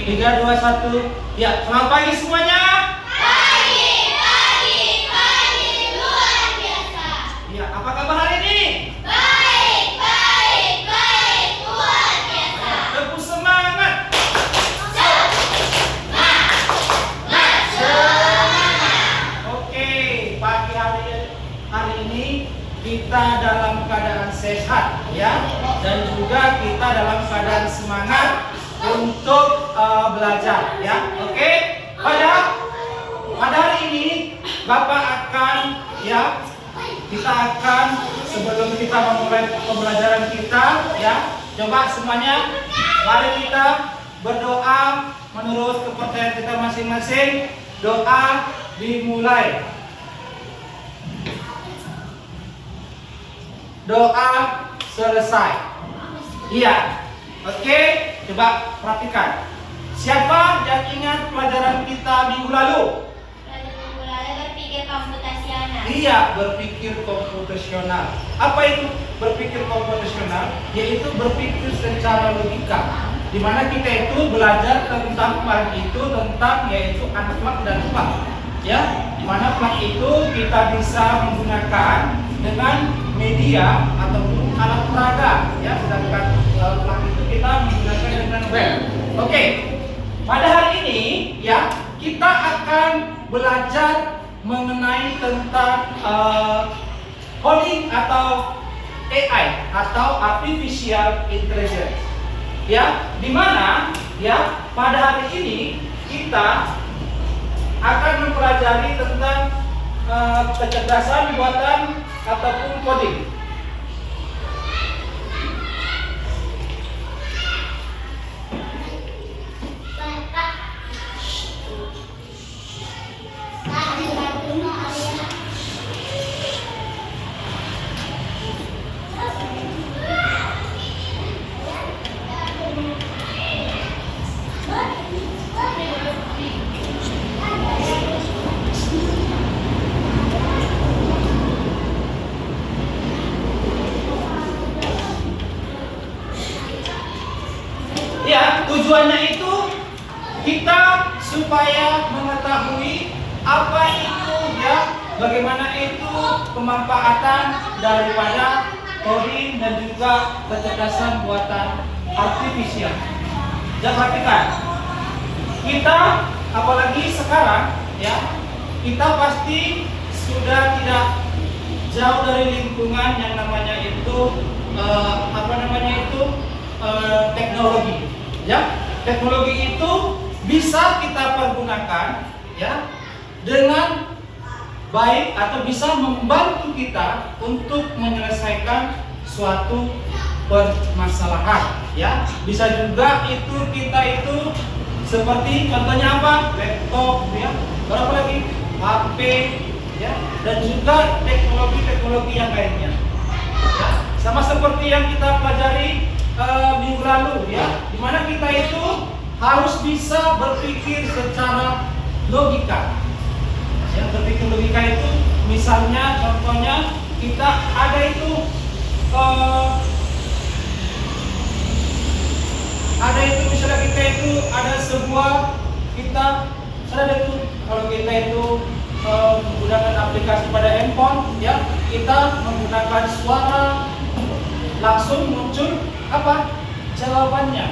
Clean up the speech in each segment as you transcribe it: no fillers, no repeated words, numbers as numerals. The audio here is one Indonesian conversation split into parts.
3, 2, 1. Ya, selamat pagi semuanya. Pagi, luar biasa. Ya, apa kabar hari ini? Baik, luar biasa. Tepuk semangat. Oke, pagi hari ini kita dalam keadaan sehat, ya, dan juga kita dalam keadaan semangat untuk belajar, ya. Oke, pada hari ini Bapak akan, ya, kita akan sebelum kita memulai pembelajaran kita, ya, coba semuanya, mari kita berdoa menurut kepercayaan kita masing-masing. Doa dimulai. Doa selesai. Iya. Oke, coba perhatikan. Siapa yang ingat pelajaran kita minggu lalu? Berpikir komputasional. Iya, berpikir komputasional. Apa itu berpikir komputasional? Yaitu berpikir secara logika. Di mana kita itu belajar tentang kemarin itu tentang yaitu plug dan plug. Ya, di mana plug itu kita bisa menggunakan dengan media ataupun alat peraga, ya, sedangkan plug itu kita menggunakan dengan web. Oke. Pada hari ini, ya, kita akan belajar mengenai tentang coding atau AI atau artificial intelligence. Ya, di mana, ya, pada hari ini kita akan mempelajari tentang kecerdasan buatan ataupun coding. Ya, tujuannya itu kita supaya mengetahui apa itu, ya, bagaimana itu pemanfaatan daripada coding dan juga kecerdasan buatan artifisial. Jangan perhatikan, kita apalagi sekarang, ya, kita pasti sudah tidak jauh dari lingkungan yang namanya itu teknologi. Ya, teknologi itu bisa kita pergunakan, ya, dengan baik atau bisa membantu kita untuk menyelesaikan suatu permasalahan, ya. Bisa juga itu kita itu seperti contohnya apa? Laptop, ya. Berapa lagi? HP, ya, dan juga teknologi-teknologi yang lainnya. Ya, sama seperti yang kita pelajari minggu lalu, ya, dimana kita itu harus bisa berpikir secara logika. Ya, berpikir logika itu misalnya contohnya kita ada itu misalnya kita itu ada sebuah kalau kita itu menggunakan aplikasi pada handphone, ya, kita menggunakan suara langsung muncul apa jawabannya,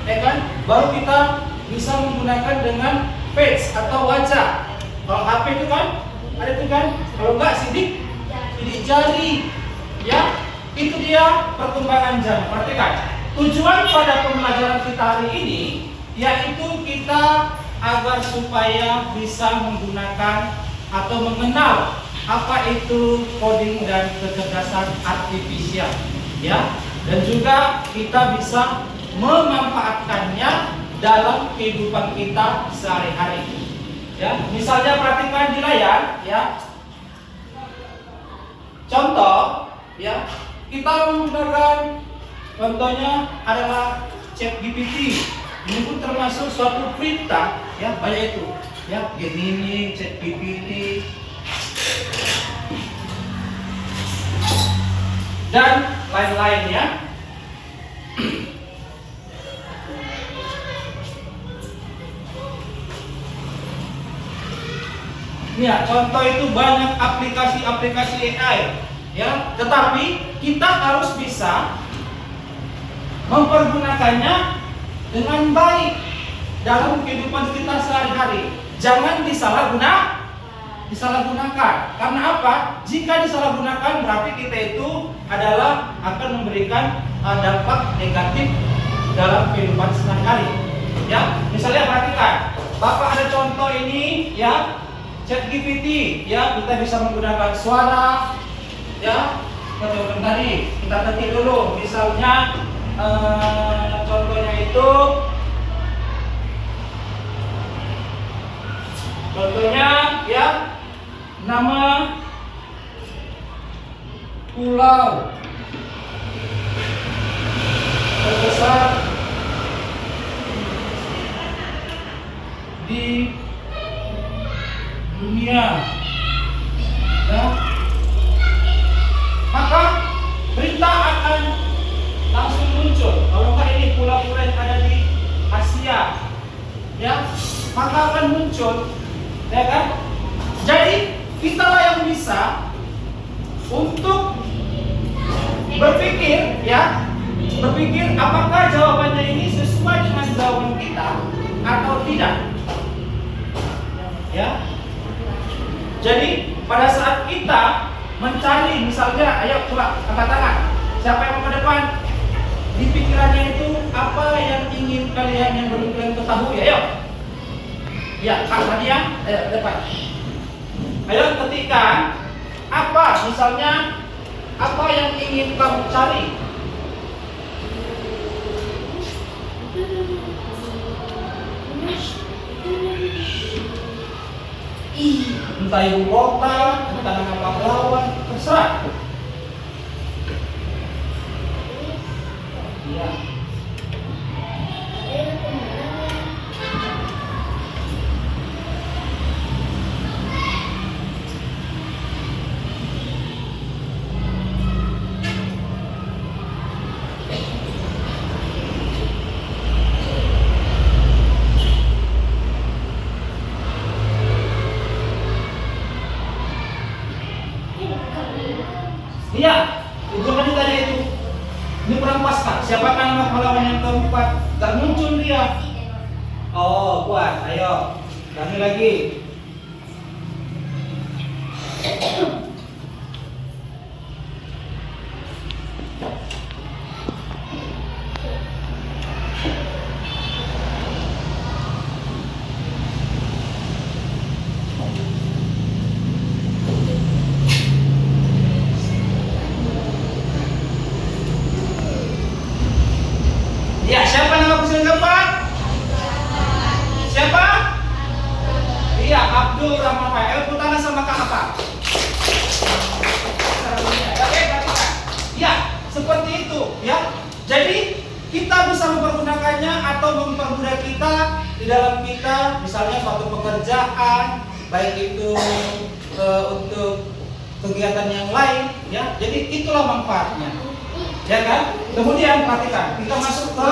ya kan? Baru kita bisa menggunakan dengan face atau wajah. Kalau HP itu kan ada itu kan, kalau enggak sidik jari, ya. Itu dia perkembangan zaman. Perhatikan, tujuan pada pembelajaran kita hari ini yaitu kita agar supaya bisa menggunakan atau mengenal apa itu coding dan kecerdasan artifisial, ya. Dan juga kita bisa memanfaatkannya dalam kehidupan kita sehari-hari. Ya, misalnya perhatikan di layar, ya. Contoh, ya, kita menggunakan contohnya adalah ChatGPT. Ini pun termasuk suatu perintah, ya, banyak itu, ya, Gemini, ChatGPT, dan lain-lainnya. Ya, contoh itu banyak aplikasi-aplikasi AI, ya. Tetapi kita harus bisa mempergunakannya dengan baik dalam kehidupan kita sehari-hari. Jangan disalahgunakan. Karena apa? Jika disalahgunakan berarti kita itu adalah akan memberikan dampak negatif dalam kehidupan sehari-hari. Ya, misalnya perhatikan, Bapak ada contoh ini, ya. ChatGPT, ya, kita bisa menggunakan suara, ya. Seperti tadi kita ketik dulu, misalnya contohnya itu, ya, nama pulau terbesar di dunia, ya, maka berita akan langsung muncul. Kalau nggak ini pulau-pulau yang ada di Asia, ya, maka akan muncul, ya kan? Jadi kitalah yang bisa untuk berpikir, ya, apakah jawabannya ini sesuai dengan jawaban kita atau tidak, ya. Jadi pada saat kita mencari, misalnya, ayo coba angkat tangan, siapa yang mau ke depan? Di pikirannya itu apa yang ingin kalian yang belum kalian ketahui? Ayo, ya, Kak Nadia, ayo depan. Ayo ketikkan apa, misalnya apa yang ingin kamu cari? Entah ibu kota, entah nama pahlawan, terserah. Iya. Iya, itu kan ditanya itu. Ini kurang pas, Kak. Siapakah nama pahlawan yang keempat? Gak muncul dia. Oh, kuat. Ayo, ulangi lagi. Ya, siapa nama presiden keempat? Siapa? Iya, Abdul Rahman Wahid. Tepuk tangan sama Kak apa? Oke, perhatikan. Ya, seperti itu, ya. Jadi kita bisa mempergunakannya atau mempermudah kita di dalam kita, misalnya suatu pekerjaan, baik itu untuk kegiatan yang lain, ya. Jadi itulah manfaatnya. Ya kan? Kemudian perhatikan, kita masuk ke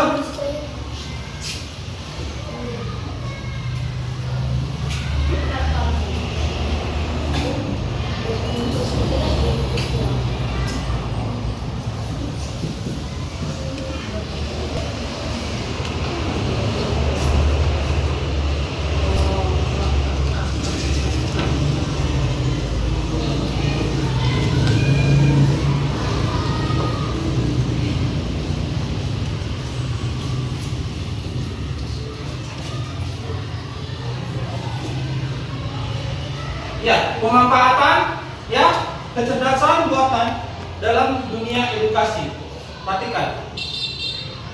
ya, pemanfaatan, ya, kecerdasan buatan dalam dunia edukasi. Perhatikan,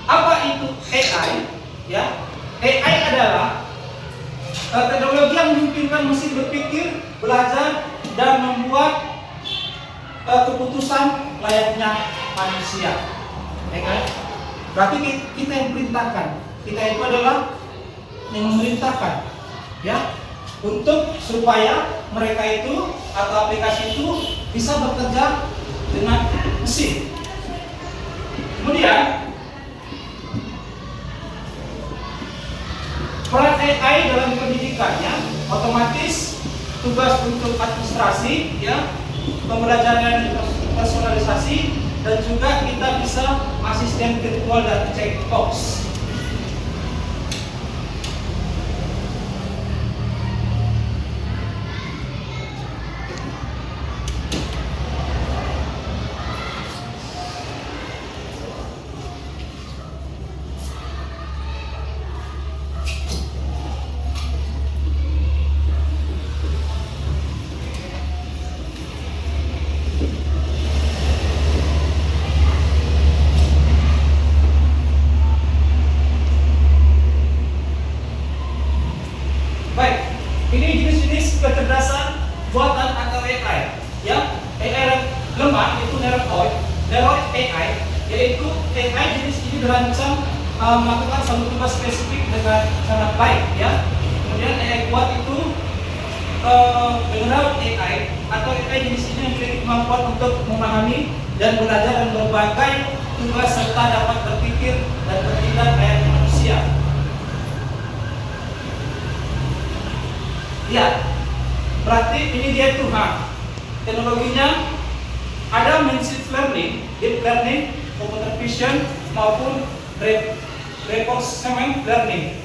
apa itu AI? Ya, AI adalah teknologi yang memungkinkan mesin berpikir, belajar, dan membuat keputusan layaknya manusia. Ya kan? Berarti kita yang perintahkan. Kita itu adalah yang memerintahkan, ya, untuk supaya mereka itu atau aplikasi itu bisa bekerja dengan mesin. Kemudian peran AI dalam pendidikannya otomatis tugas untuk administrasi, ya, pembelajaran personalisasi, dan juga kita bisa asisten virtual dan checkbox. Baik, ini jenis-jenis kecerdasan buatan atau AI, ya. AI lemah itu Neroid AI, yaitu AI jenis ini dirancang melakukan satu tugas spesifik dengan sangat baik, ya. Kemudian AI kuat itu Neroid AI atau AI jenis ini memiliki kemampuan untuk memahami dan belajar dan berbagai tugas serta dapat berpikir dan bertindak kayak manusia. Ya, berarti ini dia tuh, teknologinya ada machine learning, deep learning, computer vision maupun reinforcement learning.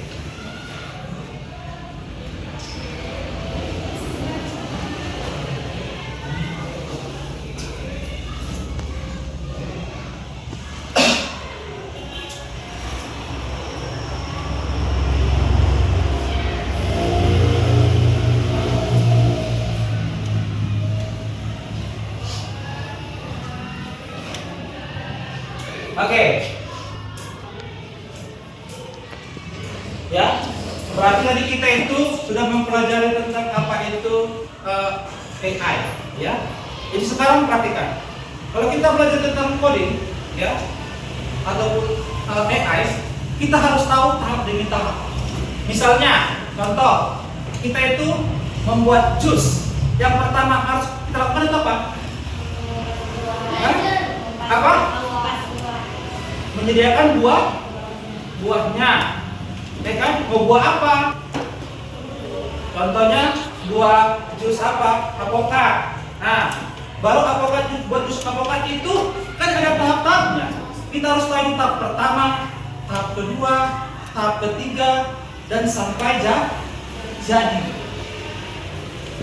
Oke. Ya, berarti tadi kita itu sudah mempelajari tentang apa itu AI, ya. Jadi sekarang perhatikan. Kalau kita belajar tentang coding, ya, ataupun AI, kita harus tahu tahap demi tahap. Misalnya, contoh, kita itu membuat jus. Yang pertama harus kita lakukan itu apa? Apa? Menyediakan buahnya, ya kan? Mau buah apa? Contohnya buah jus apa? Apokat. Nah, baru apokat, buat jus apokat itu kan ada tahap-tahapnya. Kita harus tahu tahap pertama, tahap kedua, tahap ketiga, dan sampai jadi.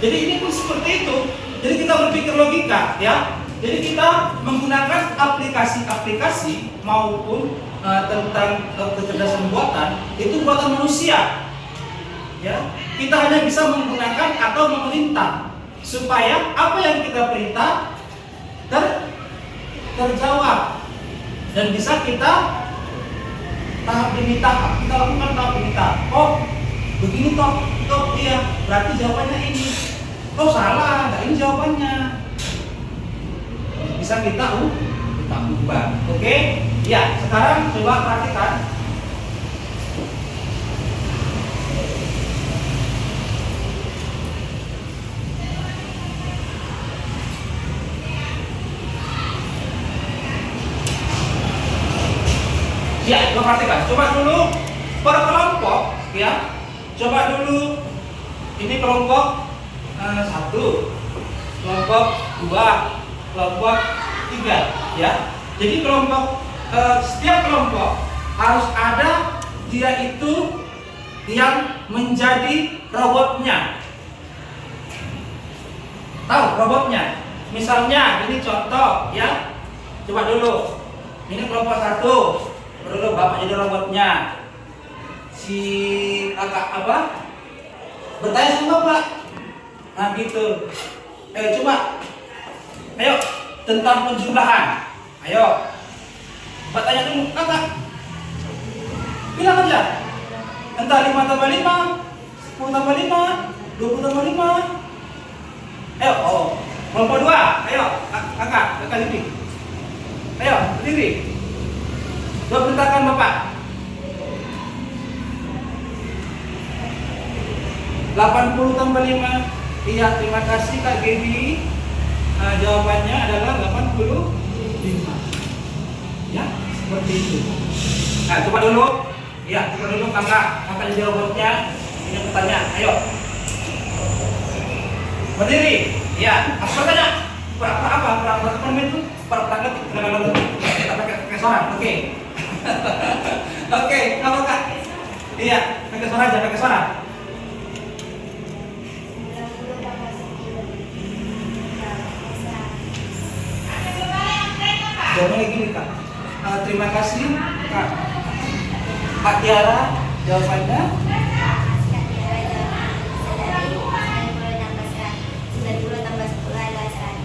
Jadi ini pun seperti itu. Jadi kita berpikir logika, ya. Jadi kita menggunakan aplikasi-aplikasi maupun tentang kecerdasan buatan itu buatan manusia. Ya, kita hanya bisa menggunakan atau memerintah supaya apa yang kita perintah terjawab dan bisa kita tahap demi tahap kita lakukan tahap demi tahap. Oh, begini toh, iya, berarti jawabannya ini. Oh salah, nggak ini jawabannya. Bisa kita ubah. Oke? Ya, sekarang coba perhatikan. Ya, coba perhatikan. Coba dulu per kelompok, ya. Coba dulu ini kelompok 1, kelompok 2, kelompok 3, ya. Jadi kelompok setiap kelompok harus ada dia itu yang menjadi robotnya. Tahu robotnya? Misalnya ini contoh, ya. Coba dulu. Ini kelompok 1. Dulu Bapak jadi robotnya. Si kakak apa? Bertanya sama Bapak. Nah gitu. Coba. Ayo, tentang penjumlahan. Ayo. Bapak tanya dulu, kakak. Bilang aja. Entah 5 tambah 5, 10 tambah 5, 20 tambah 5. Ayo, kelompok 2. Ayo, kakak diri. Ayo, berdiri. Coba perintahkan Bapak. 80 tambah 5. Iya, terima kasih Kak Gaby. Jawabannya adalah 85. Ya, seperti itu. Nah, coba dulu. Ya, coba dulu kakak jadi robotnya. Ini pertanyaan. Ayo. Berdiri. Ya. Apa bertanya? Pura-pura apa? Pura-pura apa itu? Pura-pura ngetik. Kita pakai suara. Oke. Oke. Apa kak? Iya. Pakai suara aja. Pakai suara. Jawabannya gini kak. Terima kasih kak. Kak Tiara. Jawabannya.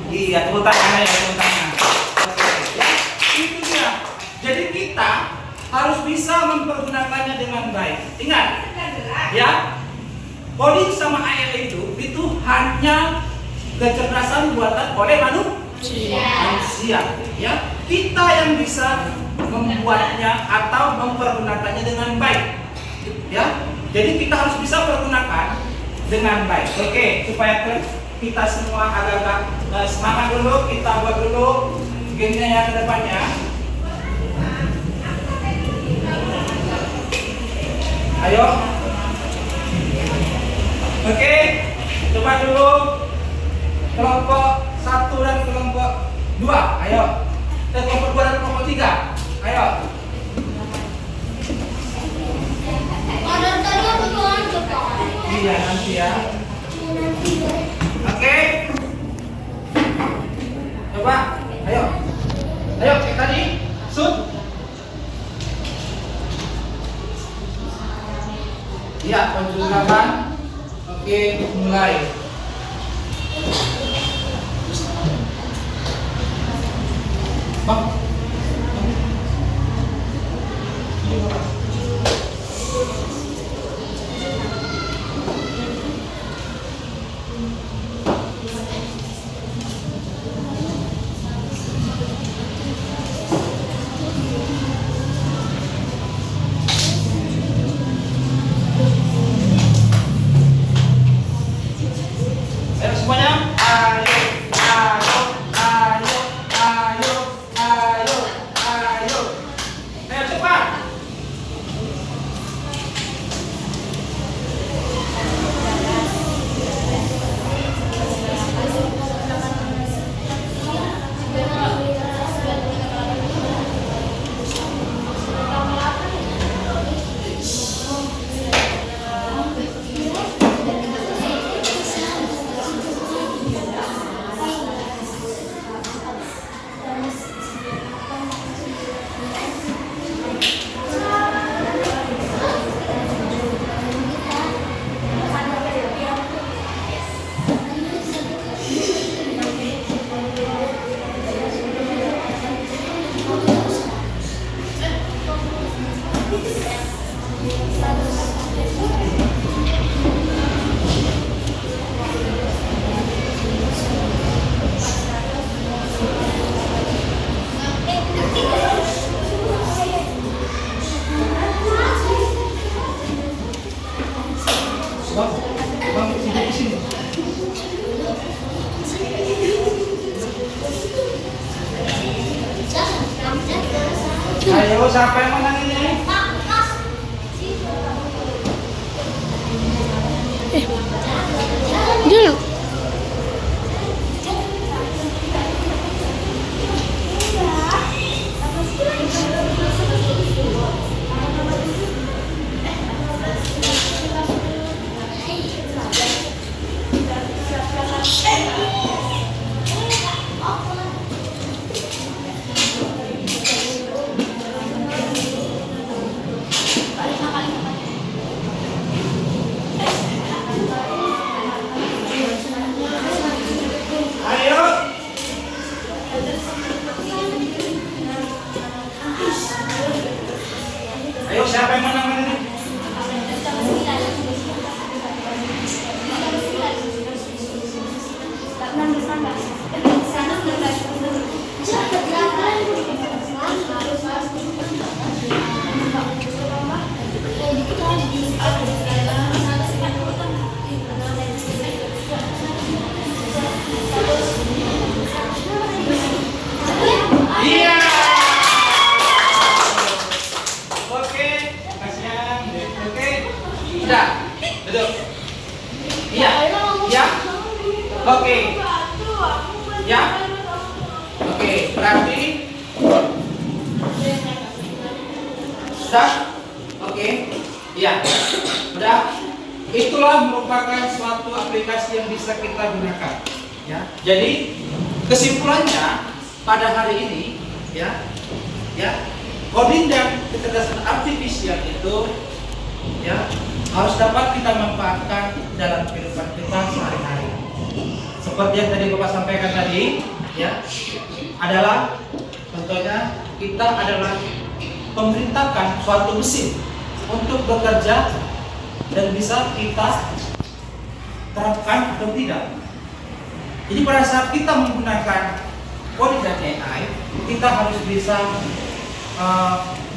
Iya, tepuk tangan ya, tepuk tangan. Itu dia. Jadi kita harus bisa mempergunakannya dengan baik. Ingat, ya, coding sama AL itu hanya kecerdasan buatan oleh manusia. Ya, kita yang bisa membuatnya atau mempergunakannya dengan baik. Ya, jadi kita harus bisa pergunakan dengan baik. Oke, supaya kita semua agak-agak semangat dulu, kita buat dulu gamenya yang kedepannya. Ayo. Oke, coba dulu kelompok 1 dan kelompok 2. Ayo. Kelompok 2 dan kelompok 3. Ayo. Iya, nanti ya. Oke. Coba, ayo. Ayo, kayak tadi. Shoot. Iya, penjelasan. Oke, mulai. Bang. Ayo semuanya, ayo, ayo, ayo, ayo, ayo, ayo, ayo cepat. Bang, bang, sini sini. Ayo, siapa yang menang ini? Jul. Ayo. Ayo, siapa yang menang ini? Iya. Oke, kasihan. Oke. Sudah. Duduk. Iya. Ya. Oke. Ya. Oke, berarti sudah? Oke. Ya. Sudah. Itulah merupakan suatu aplikasi yang bisa kita gunakan. Ya. Jadi kesimpulannya pada hari ini, coding dan kecerdasan artifisial itu, harus dapat kita manfaatkan dalam kehidupan kita sehari-hari. Seperti yang tadi Bapak sampaikan tadi, adalah contohnya kita adalah memerintahkan suatu mesin untuk bekerja dan bisa kita terapkan atau tidak. Jadi pada saat kita menggunakan coding dan AI, kita harus bisa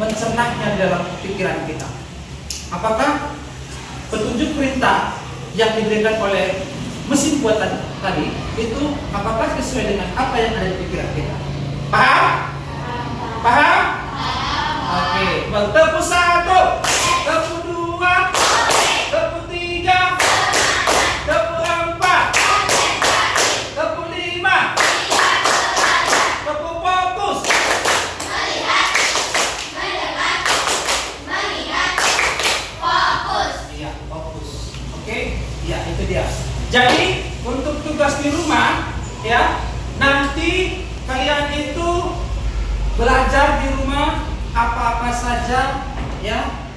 mencernanya di dalam pikiran kita. Apakah petunjuk perintah yang diberikan oleh mesin buatan tadi itu apakah sesuai dengan apa yang ada di pikiran kita? Paham? Paham? Oke, tepuk 1, tepuk 2, tepuk 3, tepuk 4, tepuk 5, tepuk fokus. Iya, fokus. Oke, iya itu dia. Jadi untuk tugas di rumah, nanti kalian itu belajar di rumah apa-apa saja,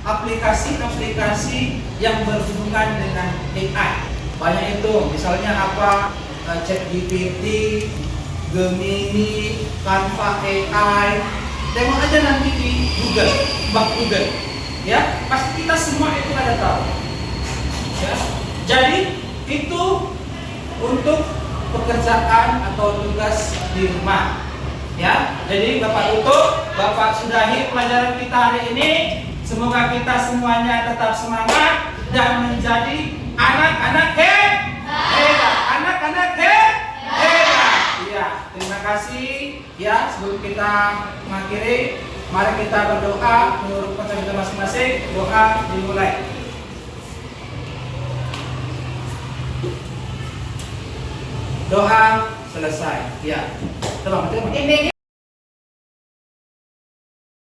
aplikasi-aplikasi yang berhubungan dengan AI. Banyak itu, misalnya apa, ChatGPT, Gemini, Canva AI. Tengok aja nanti di Google, Bang Google. Pasti kita semua itu ada tahu. Jadi itu untuk pekerjaan atau tugas di rumah. Jadi Bapak tutup, Bapak sudahi pelajaran kita hari ini. Semoga kita semuanya tetap semangat dan menjadi anak-anak hebat. Anak-anak hebat. Terima kasih. Sebelum kita mengakhiri, mari kita berdoa menurut konsep kita masing-masing. Doa dimulai. Doa selesai. Teman-teman.